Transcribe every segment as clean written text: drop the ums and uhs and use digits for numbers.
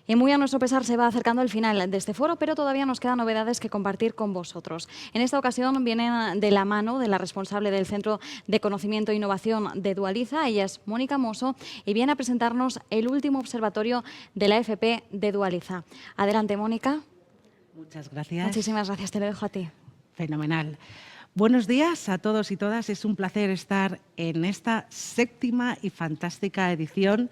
Y muy a nuestro pesar se va acercando el final de este foro, pero todavía nos quedan novedades que compartir con vosotros. En esta ocasión vienen de la mano de la responsable del Centro de Conocimiento e Innovación de Dualiza, ella es Mónica Mosso, y viene a presentarnos el último observatorio de la FP de Dualiza. Adelante, Mónica. Muchas gracias. Muchísimas gracias, te lo dejo a ti. Fenomenal. Buenos días a todos y todas. Es un placer estar en esta 7ª y fantástica edición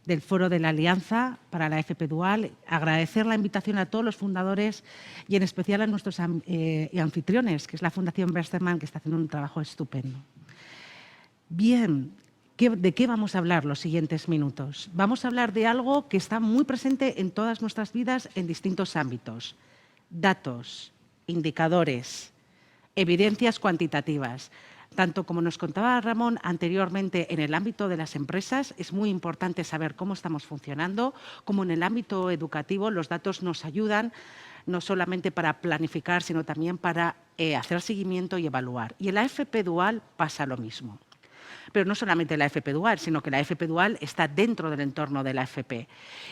del Foro de la Alianza para la FP Dual. Agradecer la invitación a todos los fundadores y en especial a nuestros anfitriones, que es la Fundación Bertelsmann, que está haciendo un trabajo estupendo. Bien, ¿de qué vamos a hablar los siguientes minutos? Vamos a hablar de algo que está muy presente en todas nuestras vidas en distintos ámbitos. Datos, indicadores, evidencias cuantitativas. Tanto como nos contaba Ramón anteriormente en el ámbito de las empresas, es muy importante saber cómo estamos funcionando, como en el ámbito educativo los datos nos ayudan no solamente para planificar, sino también para hacer seguimiento y evaluar. Y en la FP Dual pasa lo mismo. Pero no solamente la FP Dual, sino que la FP Dual está dentro del entorno de la FP.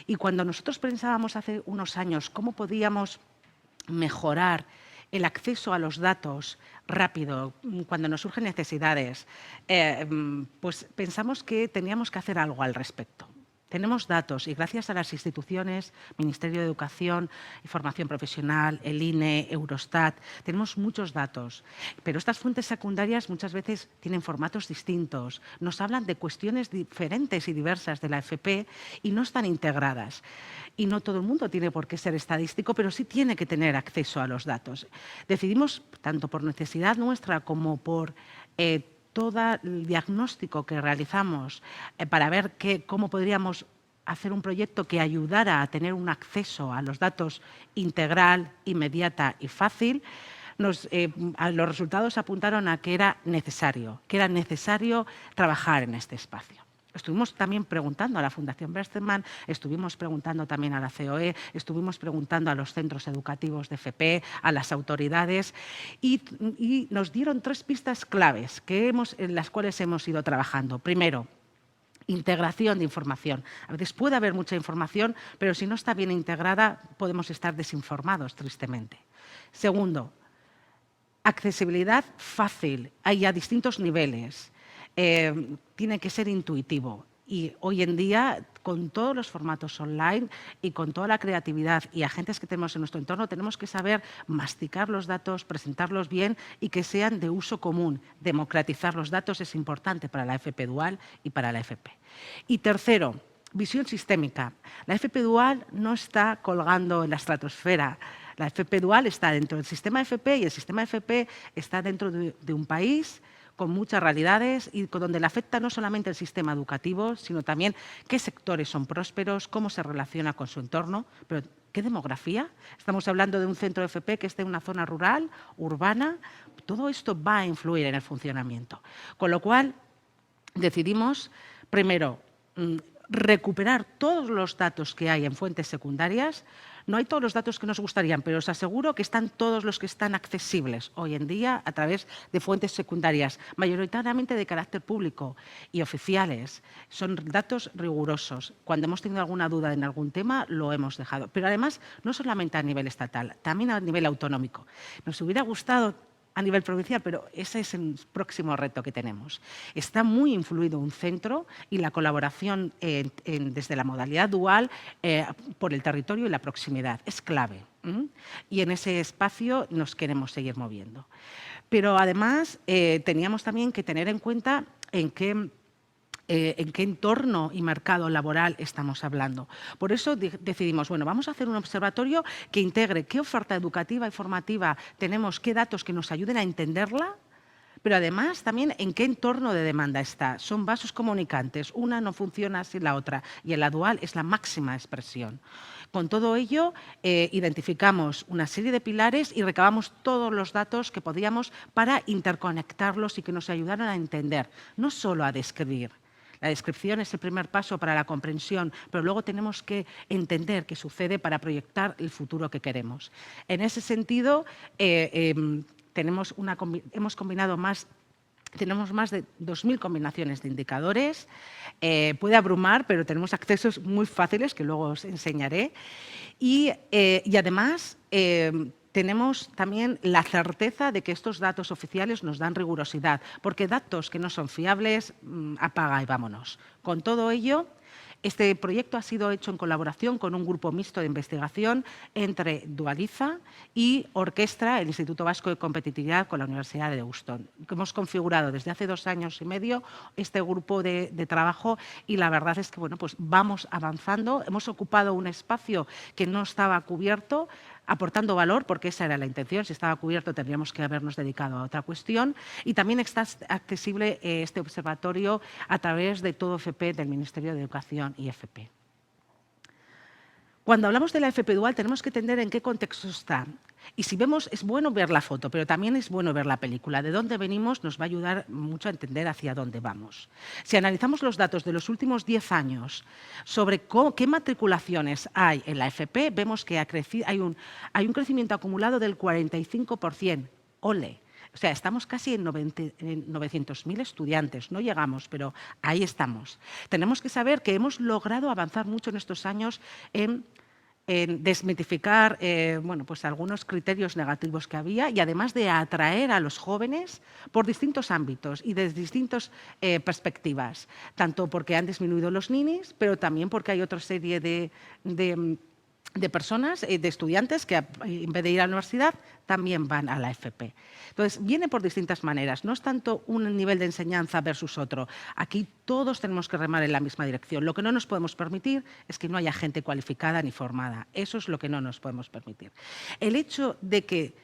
Y cuando nosotros pensábamos hace unos años cómo podíamos mejorar el acceso a los datos rápido, cuando nos surgen necesidades, pues pensamos que teníamos que hacer algo al respecto. Tenemos datos y gracias a las instituciones, Ministerio de Educación y Formación Profesional, el INE, Eurostat, tenemos muchos datos. Pero estas fuentes secundarias muchas veces tienen formatos distintos, nos hablan de cuestiones diferentes y diversas de la FP y no están integradas. Y no todo el mundo tiene por qué ser estadístico, pero sí tiene que tener acceso a los datos. Decidimos, tanto por necesidad nuestra como por todo el diagnóstico que realizamos para ver cómo podríamos hacer un proyecto que ayudara a tener un acceso a los datos integral, inmediata y fácil, los resultados apuntaron a que era necesario trabajar en este espacio. Estuvimos también preguntando a la Fundación Bertelsmann, estuvimos preguntando también a la COE, estuvimos preguntando a los centros educativos de FP, a las autoridades y nos dieron 3 pistas claves en las cuales hemos ido trabajando. Primero, integración de información. A veces puede haber mucha información, pero si no está bien integrada podemos estar desinformados, tristemente. Segundo, accesibilidad fácil, hay a distintos niveles. Tiene que ser intuitivo y hoy en día con todos los formatos online y con toda la creatividad y agentes que tenemos en nuestro entorno tenemos que saber masticar los datos, presentarlos bien y que sean de uso común. Democratizar los datos es importante para la FP Dual y para la FP. Y tercero, visión sistémica. La FP Dual no está colgando en la estratosfera. La FP Dual está dentro del sistema FP y el sistema FP está dentro de un país con muchas realidades y donde le afecta no solamente el sistema educativo, sino también qué sectores son prósperos, cómo se relaciona con su entorno, pero qué demografía. Estamos hablando de un centro de FP que esté en una zona rural, urbana. Todo esto va a influir en el funcionamiento. Con lo cual, decidimos, primero, recuperar todos los datos que hay en fuentes secundarias. No hay todos los datos que nos gustarían, pero os aseguro que están todos los que están accesibles hoy en día a través de fuentes secundarias, mayoritariamente de carácter público y oficiales. Son datos rigurosos. Cuando hemos tenido alguna duda en algún tema, lo hemos dejado. Pero además, no solamente a nivel estatal, también a nivel autonómico. Nos hubiera gustado a nivel provincial, pero ese es el próximo reto que tenemos. Está muy influido un centro y la colaboración desde la modalidad dual por el territorio y la proximidad es clave. Y en ese espacio nos queremos seguir moviendo. Pero además teníamos también que tener en cuenta en qué entorno y mercado laboral estamos hablando. Por eso decidimos, bueno, vamos a hacer un observatorio que integre qué oferta educativa y formativa tenemos, qué datos que nos ayuden a entenderla, pero además también en qué entorno de demanda está. Son vasos comunicantes, una no funciona sin la otra y en la dual es la máxima expresión. Con todo ello, identificamos una serie de pilares y recabamos todos los datos que podíamos para interconectarlos y que nos ayudaran a entender, no solo a describir. La descripción es el primer paso para la comprensión, pero luego tenemos que entender qué sucede para proyectar el futuro que queremos. En ese sentido, hemos combinado más Tenemos más de 2.000 combinaciones de indicadores. Puede abrumar, pero tenemos accesos muy fáciles que luego os enseñaré. Y además tenemos también la certeza de que estos datos oficiales nos dan rigurosidad, porque datos que no son fiables, apaga y vámonos. Con todo ello, este proyecto ha sido hecho en colaboración con un grupo mixto de investigación entre Dualiza y Orquestra, el Instituto Vasco de Competitividad, con la Universidad de Deusto. Hemos configurado desde hace 2 años y medio este grupo de trabajo y la verdad es que bueno, pues vamos avanzando. Hemos ocupado un espacio que no estaba cubierto, aportando valor, porque esa era la intención. Si estaba cubierto tendríamos que habernos dedicado a otra cuestión. Y también está accesible este observatorio a través de Todo FP del Ministerio de Educación y FP. Cuando hablamos de la FP Dual tenemos que entender en qué contexto está. Y si vemos, es bueno ver la foto, pero también es bueno ver la película. De dónde venimos nos va a ayudar mucho a entender hacia dónde vamos. Si analizamos los datos de los últimos 10 años sobre qué matriculaciones hay en la FP, vemos que hay un crecimiento acumulado del 45%. ¡Ole! O sea, estamos casi en 900.000 estudiantes. No llegamos, pero ahí estamos. Tenemos que saber que hemos logrado avanzar mucho en estos años en desmitificar bueno, pues algunos criterios negativos que había y además de atraer a los jóvenes por distintos ámbitos y desde distintas perspectivas, tanto porque han disminuido los ninis, pero también porque hay otra serie de personas, de estudiantes que en vez de ir a la universidad también van a la FP. Entonces, viene por distintas maneras. No es tanto un nivel de enseñanza versus otro. Aquí todos tenemos que remar en la misma dirección. Lo que no nos podemos permitir es que no haya gente cualificada ni formada. Eso es lo que no nos podemos permitir. El hecho de que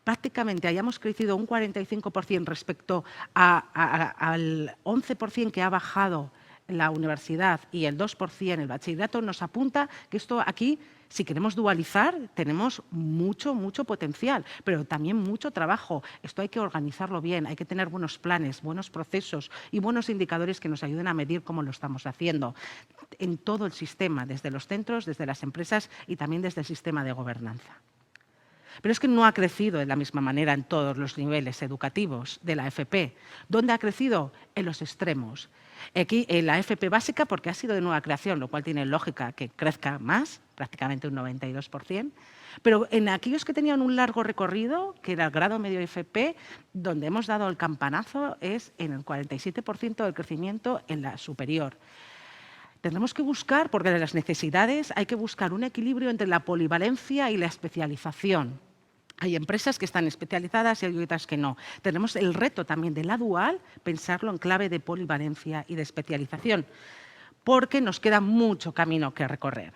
prácticamente hayamos crecido un 45% respecto al 11% que ha bajado la universidad y el 2% el bachillerato, nos apunta que esto aquí, si queremos dualizar, tenemos mucho potencial, pero también mucho trabajo. Esto hay que organizarlo bien, hay que tener buenos planes, buenos procesos y buenos indicadores que nos ayuden a medir cómo lo estamos haciendo en todo el sistema, desde los centros, desde las empresas y también desde el sistema de gobernanza. Pero es que no ha crecido de la misma manera en todos los niveles educativos de la FP. ¿Dónde ha crecido? En los extremos. Aquí en la FP básica, porque ha sido de nueva creación, lo cual tiene lógica que crezca más, prácticamente un 92%. Pero en aquellos que tenían un largo recorrido, que era el grado medio de FP, donde hemos dado el campanazo es en el 47% del crecimiento en la superior. Tendremos que buscar, porque de las necesidades hay que buscar un equilibrio entre la polivalencia y la especialización. Hay empresas que están especializadas y hay otras que no. Tenemos el reto también de la dual, pensarlo en clave de polivalencia y de especialización, porque nos queda mucho camino que recorrer.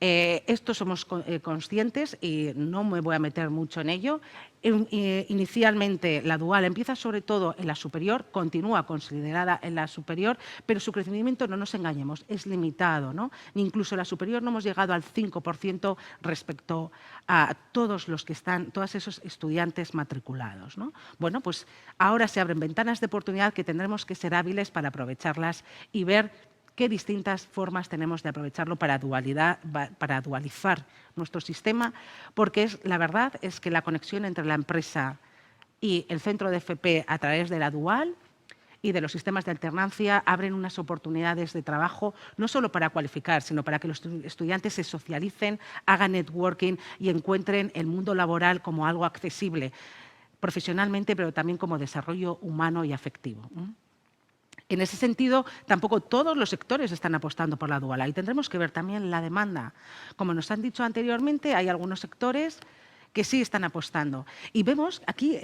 Esto somos conscientes y no me voy a meter mucho en ello. Inicialmente la dual empieza sobre todo en la superior, continúa considerada en la superior, pero su crecimiento, no nos engañemos, es limitado, ¿no? Incluso en la superior no hemos llegado al 5% respecto a todos esos estudiantes matriculados, ¿no? Bueno, pues ahora se abren ventanas de oportunidad que tendremos que ser hábiles para aprovecharlas y ver qué distintas formas tenemos de aprovecharlo para dualizar nuestro sistema, porque la verdad es que la conexión entre la empresa y el centro de FP a través de la dual y de los sistemas de alternancia abren unas oportunidades de trabajo no solo para cualificar, sino para que los estudiantes se socialicen, hagan networking y encuentren el mundo laboral como algo accesible profesionalmente, pero también como desarrollo humano y afectivo. En ese sentido, tampoco todos los sectores están apostando por la dual. Ahí tendremos que ver también la demanda. Como nos han dicho anteriormente, hay algunos sectores que sí están apostando. Y vemos aquí,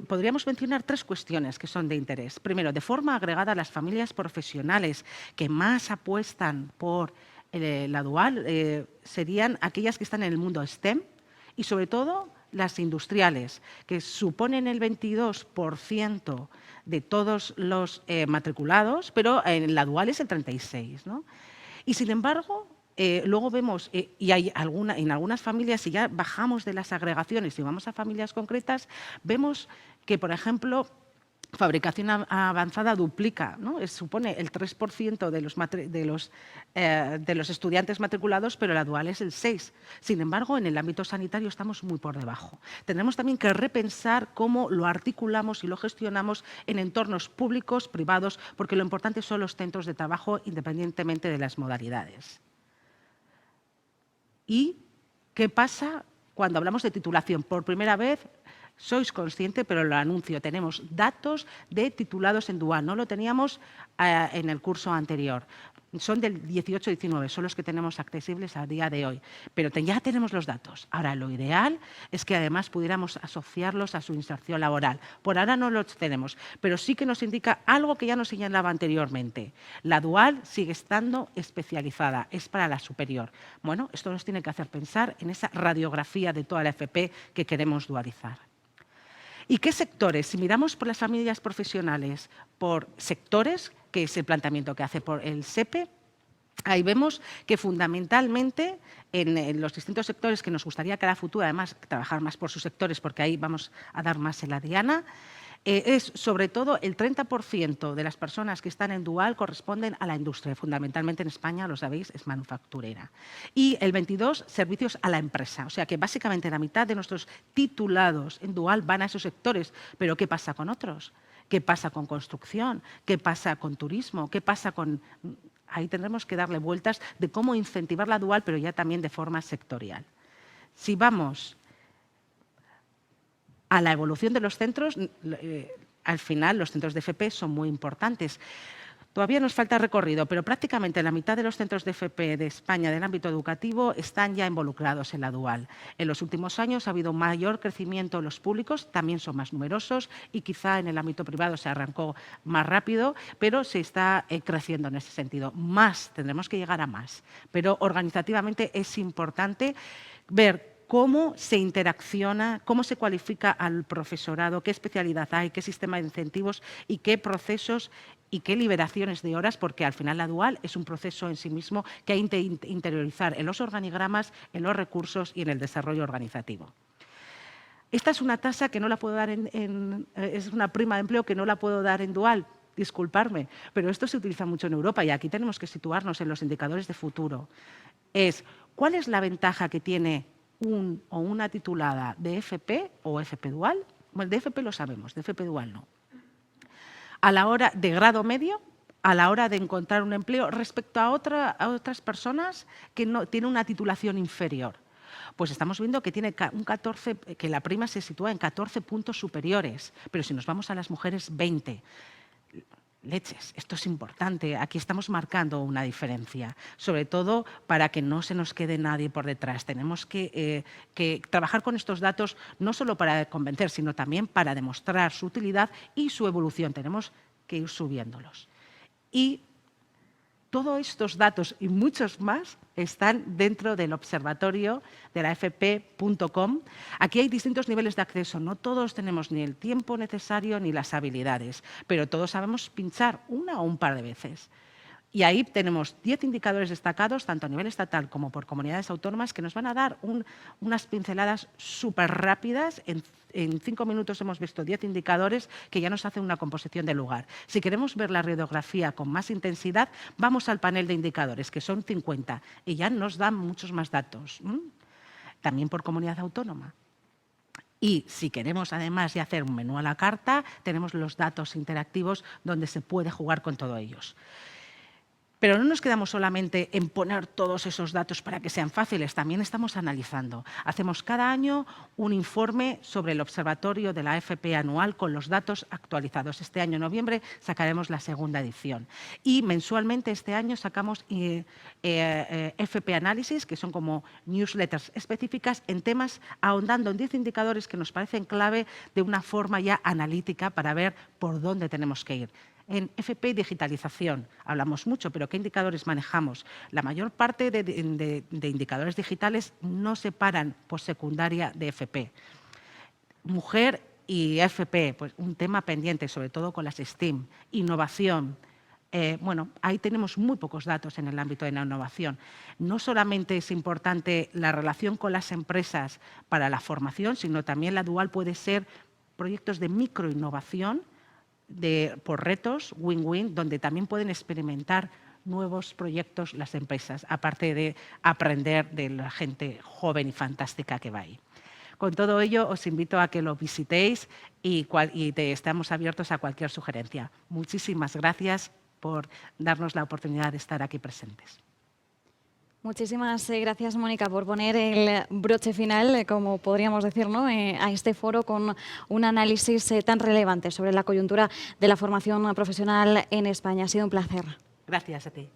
podríamos mencionar 3 cuestiones que son de interés. Primero, de forma agregada, las familias profesionales que más apuestan por la dual serían aquellas que están en el mundo STEM y, sobre todo, las industriales, que suponen el 22% de todos los matriculados, pero en la dual es el 36%, ¿no? Y sin embargo, luego vemos, y hay en algunas familias, si ya bajamos de las agregaciones y vamos a familias concretas, vemos que, por ejemplo, fabricación avanzada duplica, ¿no? Supone el 3% de los estudiantes matriculados, pero la dual es el 6%. Sin embargo, en el ámbito sanitario estamos muy por debajo. Tenemos también que repensar cómo lo articulamos y lo gestionamos en entornos públicos, privados, porque lo importante son los centros de trabajo independientemente de las modalidades. ¿Y qué pasa cuando hablamos de titulación? Por primera vez, sois consciente, pero lo anuncio, tenemos datos de titulados en dual, no lo teníamos en el curso anterior. Son del 18-19, son los que tenemos accesibles a día de hoy, pero ya tenemos los datos. Ahora, lo ideal es que además pudiéramos asociarlos a su inserción laboral. Por ahora no los tenemos, pero sí que nos indica algo que ya nos señalaba anteriormente. La dual sigue estando especializada, es para la superior. Bueno, esto nos tiene que hacer pensar en esa radiografía de toda la FP que queremos dualizar. ¿Y qué sectores? Si miramos por las familias profesionales, por sectores, que es el planteamiento que hace por el SEPE, ahí vemos que fundamentalmente en los distintos sectores que nos gustaría que a la futura, además, trabajar más por sus sectores, porque ahí vamos a dar más en la diana, es sobre todo el 30% de las personas que están en dual corresponden a la industria, fundamentalmente en España, lo sabéis, es manufacturera. Y el 22%, servicios a la empresa. O sea que básicamente la mitad de nuestros titulados en dual van a esos sectores. Pero ¿qué pasa con otros? ¿Qué pasa con construcción? ¿Qué pasa con turismo? ¿Qué pasa con...? Ahí tendremos que darle vueltas de cómo incentivar la dual, pero ya también de forma sectorial. Si vamos a la evolución de los centros, al final los centros de FP son muy importantes. Todavía nos falta recorrido, pero prácticamente la mitad de los centros de FP de España del ámbito educativo están ya involucrados en la dual. En los últimos años ha habido mayor crecimiento en los públicos, también son más numerosos y quizá en el ámbito privado se arrancó más rápido, pero se está creciendo en ese sentido. Más, tendremos que llegar a más, pero organizativamente es importante ver cómo se interacciona, cómo se cualifica al profesorado, qué especialidad hay, qué sistema de incentivos y qué procesos y qué liberaciones de horas, porque al final la dual es un proceso en sí mismo que hay que interiorizar en los organigramas, en los recursos y en el desarrollo organizativo. Esta es una tasa que no la puedo dar es una prima de empleo que no la puedo dar en dual, disculparme, pero esto se utiliza mucho en Europa y aquí tenemos que situarnos en los indicadores de futuro. ¿Cuál es la ventaja que tiene un o una titulada de FP o FP dual? Bueno, de FP lo sabemos, de FP dual no. A la hora de grado medio, a la hora de encontrar un empleo respecto a otras personas que no tienen una titulación inferior. Pues estamos viendo que tiene que la prima se sitúa en 14 puntos superiores, pero si nos vamos a las mujeres, 20. Leches, esto es importante, aquí estamos marcando una diferencia, sobre todo para que no se nos quede nadie por detrás. Tenemos que trabajar con estos datos no solo para convencer, sino también para demostrar su utilidad y su evolución. Tenemos que ir subiéndolos. Y todos estos datos y muchos más están dentro del observatorio de la fp.com. Aquí hay distintos niveles de acceso. No todos tenemos ni el tiempo necesario ni las habilidades, pero todos sabemos pinchar una o un par de veces. Y ahí tenemos 10 indicadores destacados, tanto a nivel estatal como por comunidades autónomas, que nos van a dar unas pinceladas súper rápidas. En 5 minutos hemos visto 10 indicadores que ya nos hacen una composición del lugar. Si queremos ver la radiografía con más intensidad, vamos al panel de indicadores, que son 50, y ya nos dan muchos más datos. También por comunidad autónoma. Y si queremos además de hacer un menú a la carta, tenemos los datos interactivos donde se puede jugar con todos ellos. Pero no nos quedamos solamente en poner todos esos datos para que sean fáciles, también estamos analizando. Hacemos cada año un informe sobre el observatorio de la FP anual con los datos actualizados. Este año, en noviembre, sacaremos la segunda edición. Y mensualmente este año sacamos FP Análisis, que son como newsletters específicas en temas, ahondando en 10 indicadores que nos parecen clave de una forma ya analítica para ver por dónde tenemos que ir. En FP digitalización hablamos mucho, pero ¿qué indicadores manejamos? La mayor parte de indicadores digitales no separan postsecundaria de FP. Mujer y FP, pues un tema pendiente, sobre todo con las STEAM. Innovación. Bueno, ahí tenemos muy pocos datos en el ámbito de la innovación. No solamente es importante la relación con las empresas para la formación, sino también la dual puede ser proyectos de microinnovación, por retos, win-win, donde también pueden experimentar nuevos proyectos las empresas, aparte de aprender de la gente joven y fantástica que va ahí. Con todo ello, os invito a que lo visitéis y estamos abiertos a cualquier sugerencia. Muchísimas gracias por darnos la oportunidad de estar aquí presentes. Muchísimas gracias, Mónica, por poner el broche final, como podríamos decir, ¿no?, a este foro con un análisis tan relevante sobre la coyuntura de la formación profesional en España. Ha sido un placer. Gracias a ti.